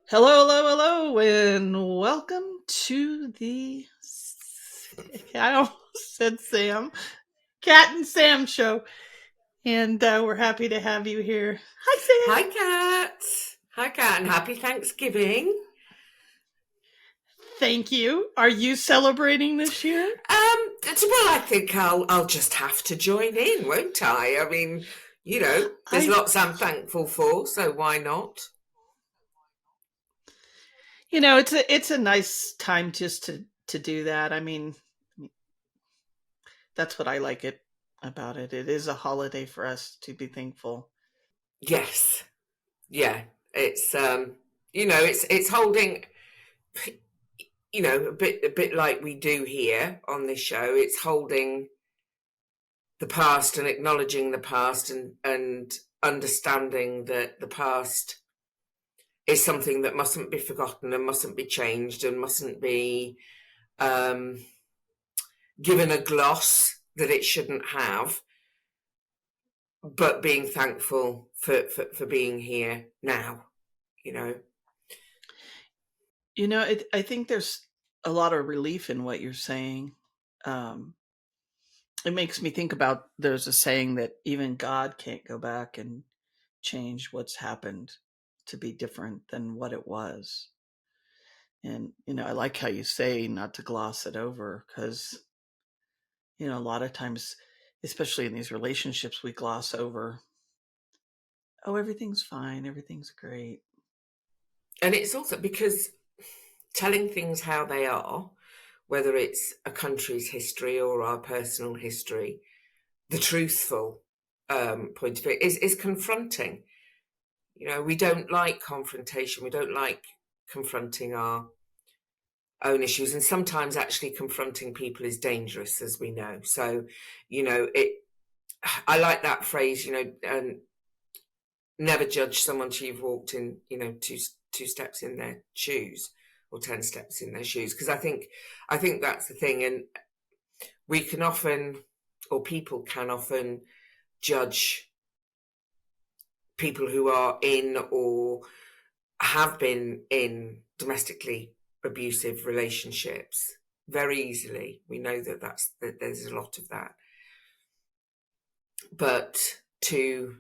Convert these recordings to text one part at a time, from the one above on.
Hello, hello, hello, and welcome to I almost said Sam, Cat and Sam show. And we're happy to have you here. Hi, Hi, Sam. Kat. Hi, Kat, and happy Thanksgiving. Thank you. Are you celebrating this year? Well, I think I'll just have to join in, won't I? I mean, there's I, lots I'm thankful for, so why not? it's a nice time just to do that. I mean, that's what I like it about it. It is a holiday for us to be thankful. Yes, yeah. It's it's holding, a bit like we do here on this show. It's holding the past and acknowledging the past and understanding that the past is something that mustn't be forgotten and mustn't be changed and mustn't be um, given a gloss that it shouldn't have, but being thankful for being here now, you know. I think there's a lot of relief in what you're saying. Um, it makes me think about there's a saying that even God can't go back and change what's happened to be different than what it was. And, I like how you say not to gloss it over because, a lot of times, especially in these relationships, we gloss over, oh, everything's fine, everything's great. And it's also because telling things how they are, whether it's a country's history or our personal history, the truthful point of it is confronting. We don't like confrontation. We don't like confronting our own issues, and sometimes actually confronting people is dangerous, as we know. So, it. I like that phrase. Never judge someone till you've walked in, two steps in their shoes or 10 steps in their shoes, because I think that's the thing, and we can often, or people can often judge people who are in or have been in domestically abusive relationships very easily. We know that there's a lot of that. But to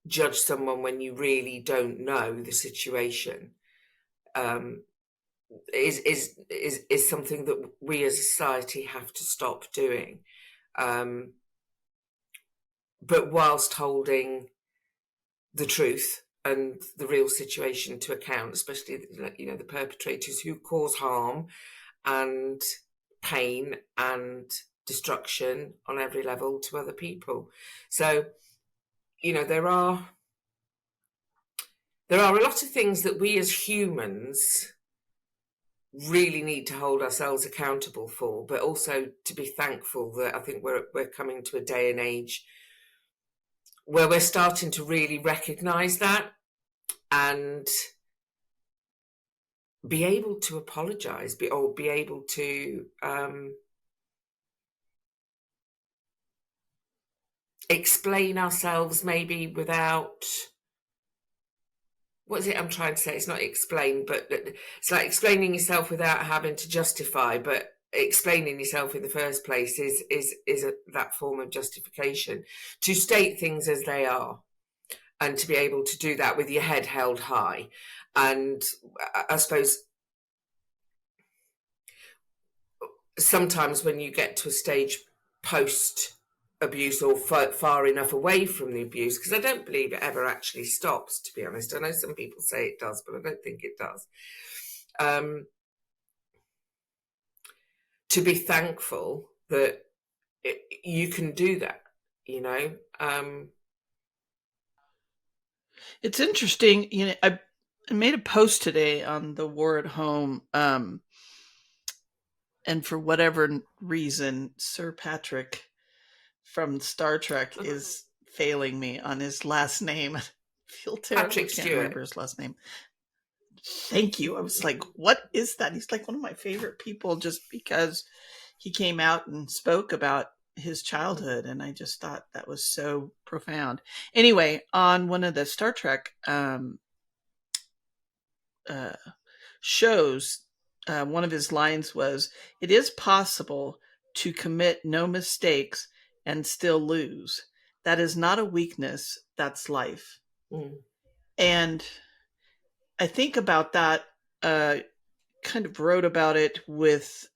judge someone when you really don't know the situation um, is something that we as a society have to stop doing. Um, but whilst holding the truth and the real situation to account, especially the perpetrators who cause harm and pain and destruction on every level to other people. So there are a lot of things that we as humans really need to hold ourselves accountable for, but also to be thankful that I think we're coming to a day and age where we're starting to really recognise that and be able to apologise, or be able to explain ourselves maybe without, what is it I'm trying to say? It's not explain, but it's like explaining yourself without having to justify. But explaining yourself in the first place that form of justification, to state things as they are, and to be able to do that with your head held high. And I suppose sometimes when you get to a stage post abuse, or far enough away from the abuse, because I don't believe it ever actually stops, to be honest. I know some people say it does, but I don't think it does. um, to be thankful that you can do that, you know. It's interesting. I made a post today on the war at home. And for whatever reason, Sir Patrick from Star Trek is failing me on his last name. I feel terrible. I Patrick can't remember Stewart. his last name. Thank you. I was like, what is that? He's like one of my favorite people just because he came out and spoke about his childhood. And I just thought that was so profound. Anyway, on one of the Star Trek uh, shows, one of his lines was, "It is possible to commit no mistakes and still lose. That is not a weakness, that's life." Mm. And I think about that, uh, kind of wrote about it with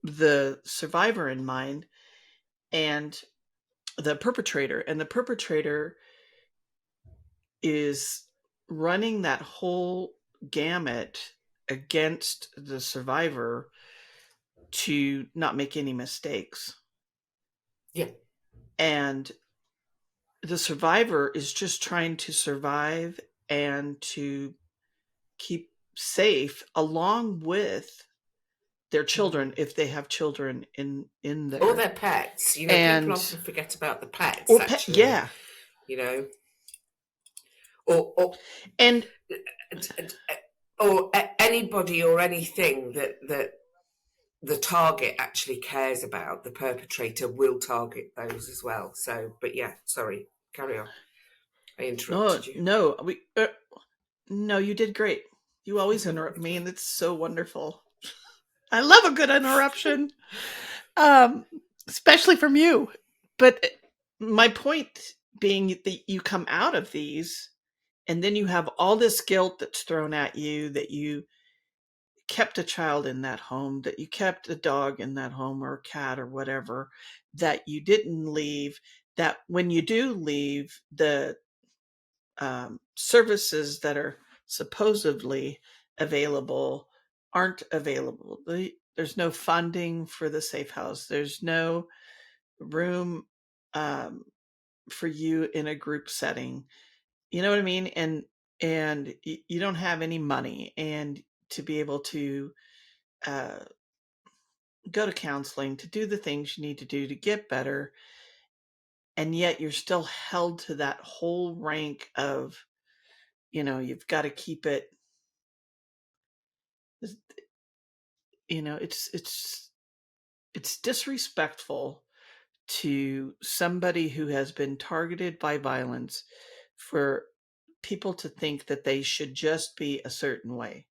the survivor in mind and the perpetrator. And the perpetrator is running that whole gamut against the survivor to not make any mistakes. Yeah. And the survivor is just trying to survive and to keep safe along with their children, if they have children in Or there. their pets. People And often forget about the pets, or pet, actually. yeah. You know, or And anybody or anything that the target actually cares about, the perpetrator will target those as well. So, but yeah, sorry, carry on. I no, interrupted you. no, no, you did great. You always interrupt me, and it's so wonderful. I love a good interruption, um, especially from you. But my point being that you come out of these, and then you have all this guilt that's thrown at you that you kept a child in that home, that you kept a dog in that home or a cat or whatever, that you didn't leave, that when you do leave, the services that are supposedly available aren't available. There's no funding for the safe house. There's no room um, for you in a group setting. You know what I mean? And you don't have any money, and to be able to uh, go to counseling, to do the things you need to do to get better, and yet you're still held to that whole rank of, you've got to keep it. It's disrespectful to somebody who has been targeted by violence for people to think that they should just be a certain way.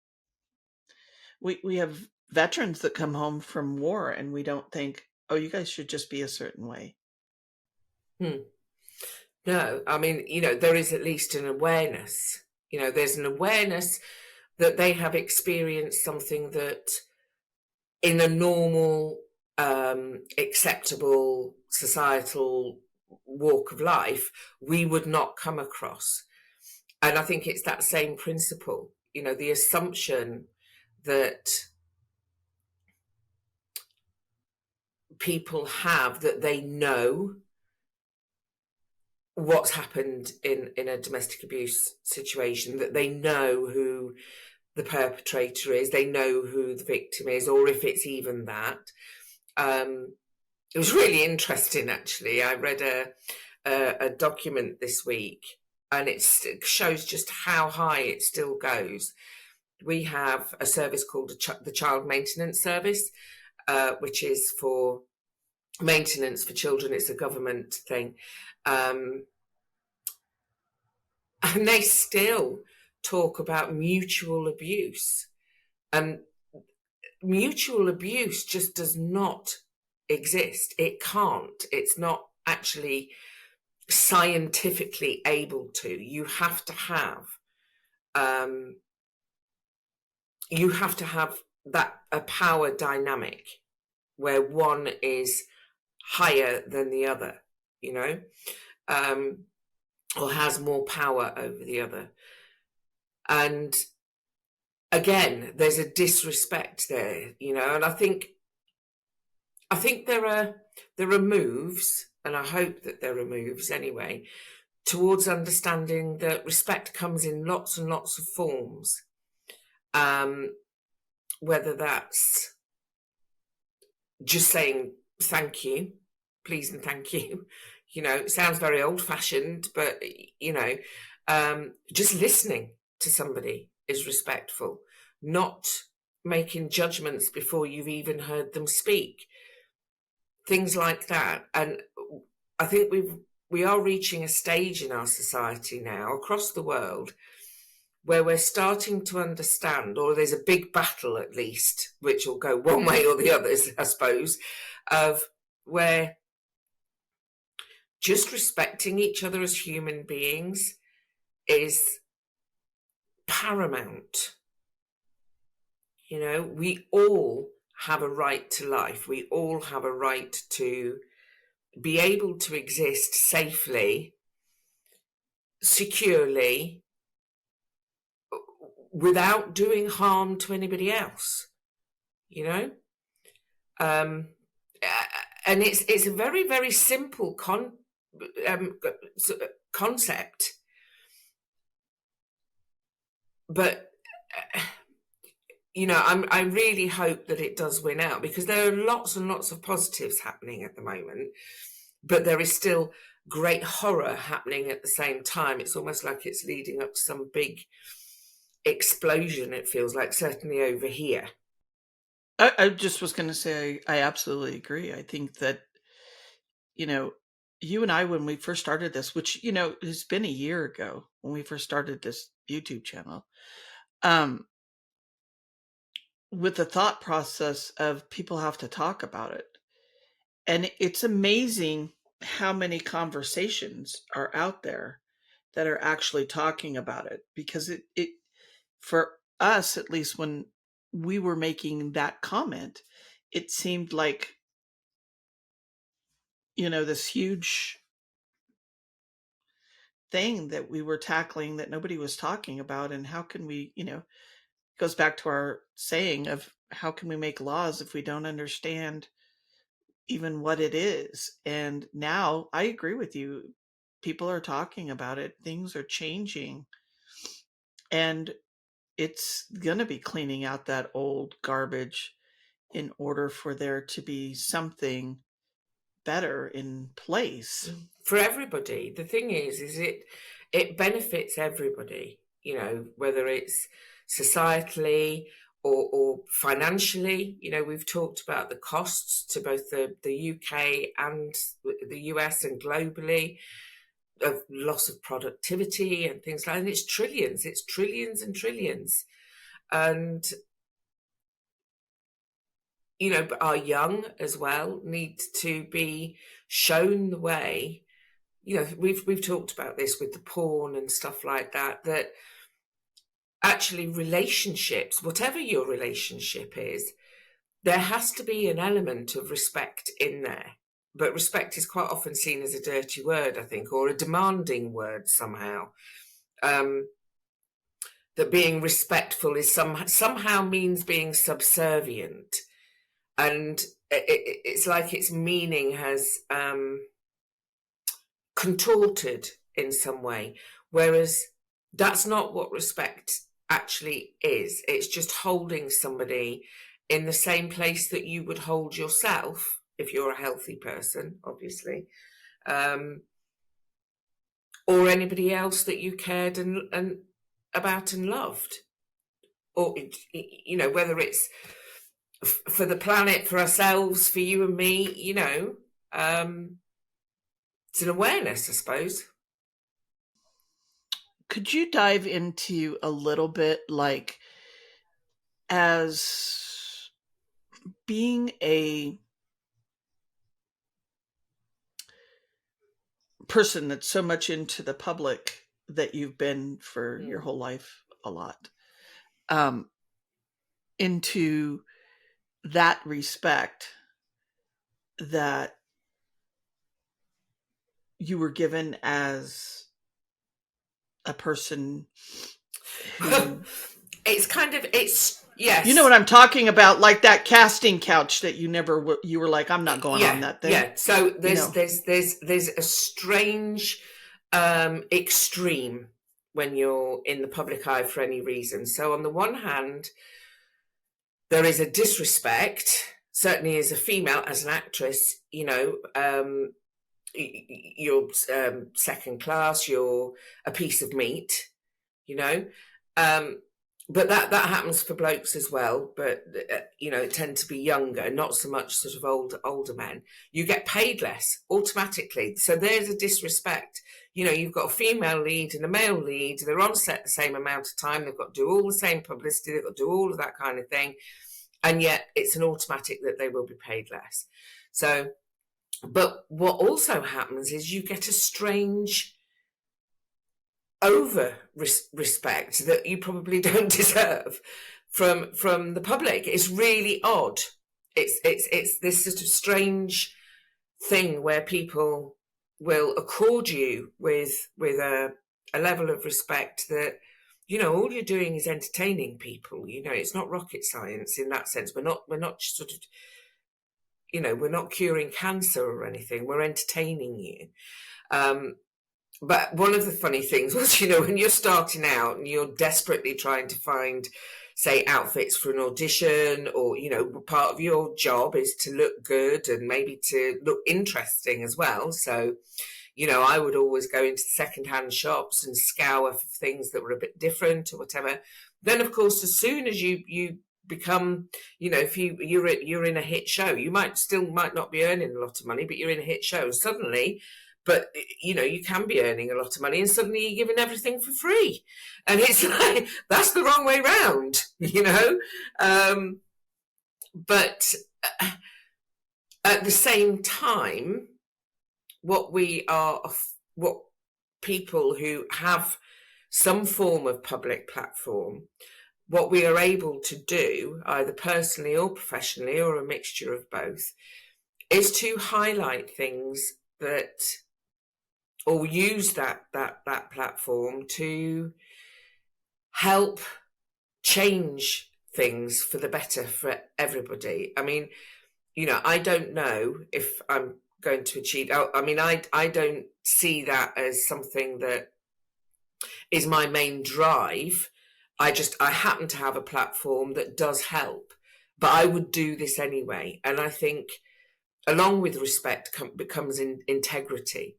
We have veterans that come home from war, and we don't think, oh, you guys should just be a certain way. Hmm. No, I mean, there is at least an awareness. There's an awareness that they have experienced something that in a normal, acceptable societal walk of life, we would not come across. And I think it's that same principle, the assumption that people have that they know what's happened in a domestic abuse situation, that they know who the perpetrator is, they know who the victim is, or if it's even that. It was really interesting, actually. I read a document this week, and it shows just how high it still goes. We have a service called the Child Maintenance Service, which is for maintenance for children. It's a government thing. And they still talk about mutual abuse. And mutual abuse just does not exist. It can't. It's not actually scientifically able to. You have to have that a power dynamic where one is higher than the other, or has more power over the other. And again, there's a disrespect there, and I think there are moves, and I hope that there are moves anyway, towards understanding that respect comes in lots and lots of forms. Whether that's just saying thank you, please and thank you. It sounds very old-fashioned, but just listening to somebody is respectful. Not making judgments before you've even heard them speak. Things like that. And I think we are reaching a stage in our society now across the world where we're starting to understand, or there's a big battle at least, which will go one way or the other, I suppose, of where just respecting each other as human beings is paramount. You know, we all have a right to life. We all have a right to be able to exist safely, securely, without doing harm to anybody else, you know? And it's a very, very simple concept, but you know, I really hope that it does win out, because there are lots and lots of positives happening at the moment, but there is still great horror happening at the same time. It's almost like it's leading up to some big explosion, it feels like, certainly over here. I just was going to say, I absolutely agree. I think that, you know, you and I, when we first started this, which, you know, has been a year ago when we first started this YouTube channel, with the thought process of people have to talk about it. And it's amazing how many conversations are out there that are actually talking about it, because it for us, at least when we were making that comment, it seemed like, you know, this huge thing that we were tackling that nobody was talking about. And how can we, you know, it goes back to our saying of how can we make laws if we don't understand even what it is? And now I agree with you. People are talking about it. Things are changing. And it's going to be cleaning out that old garbage in order for there to be something better in place. For everybody. The thing is it benefits everybody, you know, whether it's societally or financially. You know, we've talked about the costs to both the UK and the US and globally, of loss of productivity and things like that. And it's trillions and trillions. And you know, but our young as well need to be shown the way. You know, we've talked about this with the porn and stuff like that, that actually relationships, whatever your relationship is, there has to be an element of respect in there. But respect is quite often seen as a dirty word, I think, or a demanding word somehow. That being respectful is somehow means being subservient. And it's like its meaning has contorted in some way, whereas that's not what respect actually is. It's just holding somebody in the same place that you would hold yourself if you're a healthy person, obviously, or anybody else that you cared and about and loved, or you know, whether it's for the planet, for ourselves, for you and me, you know, it's an awareness, I suppose. Could you dive into a little bit, like, as being a person that's so much into the public that you've been for your whole life a lot, into that respect that you were given as a person who It's kind of, it's, yes. you know what I'm talking about, like that casting couch that you never you were like, I'm not going on that thing. Yeah. So there's You know? there's a strange extreme when you're in the public eye for any reason. So on the one hand, there is a disrespect, certainly as a female, as an actress, you know, you're second class, you're a piece of meat, you know. but that happens for blokes as well. But it tend to be younger, not so much sort of older men. You get paid less automatically, so there's a disrespect. You've got a female lead and a male lead. They're on set the same amount of time. They've got to do all the same publicity. They've got to do all of that kind of thing, and yet it's an automatic that they will be paid less. So, but what also happens is you get a strange over respect that you probably don't deserve from the public. It's really odd. It's this sort of strange thing where people will accord you with a level of respect that all you're doing is entertaining people. It's not rocket science in that sense. We're not sort of we're not curing cancer or anything. We're entertaining you. But one of the funny things was, when you're starting out and you're desperately trying to find, say, outfits for an audition, or, part of your job is to look good and maybe to look interesting as well. So, I would always go into secondhand shops and scour for things that were a bit different or whatever. Then, of course, as soon as you become, if you're in a hit show, you might not be earning a lot of money, but you're in a hit show. Suddenly, but you can be earning a lot of money, and suddenly you're giving everything for free, and it's like that's the wrong way round, But at the same time, what people who have some form of public platform, what we are able to do, either personally or professionally or a mixture of both, is to highlight things that, or use that platform to help change things for the better for everybody. I mean, I don't know if I'm going to achieve. I mean, I don't see that as something that is my main drive. I happen to have a platform that does help, but I would do this anyway. And I think along with respect becomes integrity.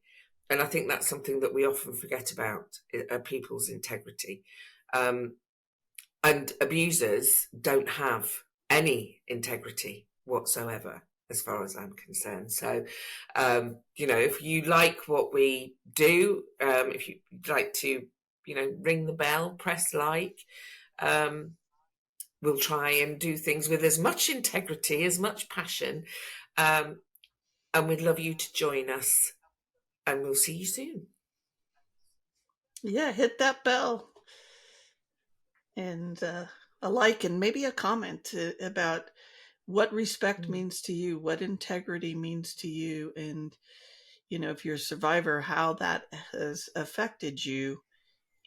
And I think that's something that we often forget about, people's integrity. And abusers don't have any integrity whatsoever, as far as I'm concerned. So, if you like what we do, if you'd like to, ring the bell, press like, we'll try and do things with as much integrity, as much passion. And we'd love you to join us. And we'll see you soon. Yeah, hit that bell and a like and maybe a comment about what respect means to you, what integrity means to you, and if you're a survivor, how that has affected you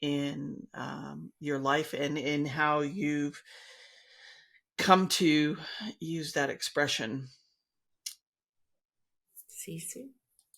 in your life and in how you've come to use that expression. See you soon.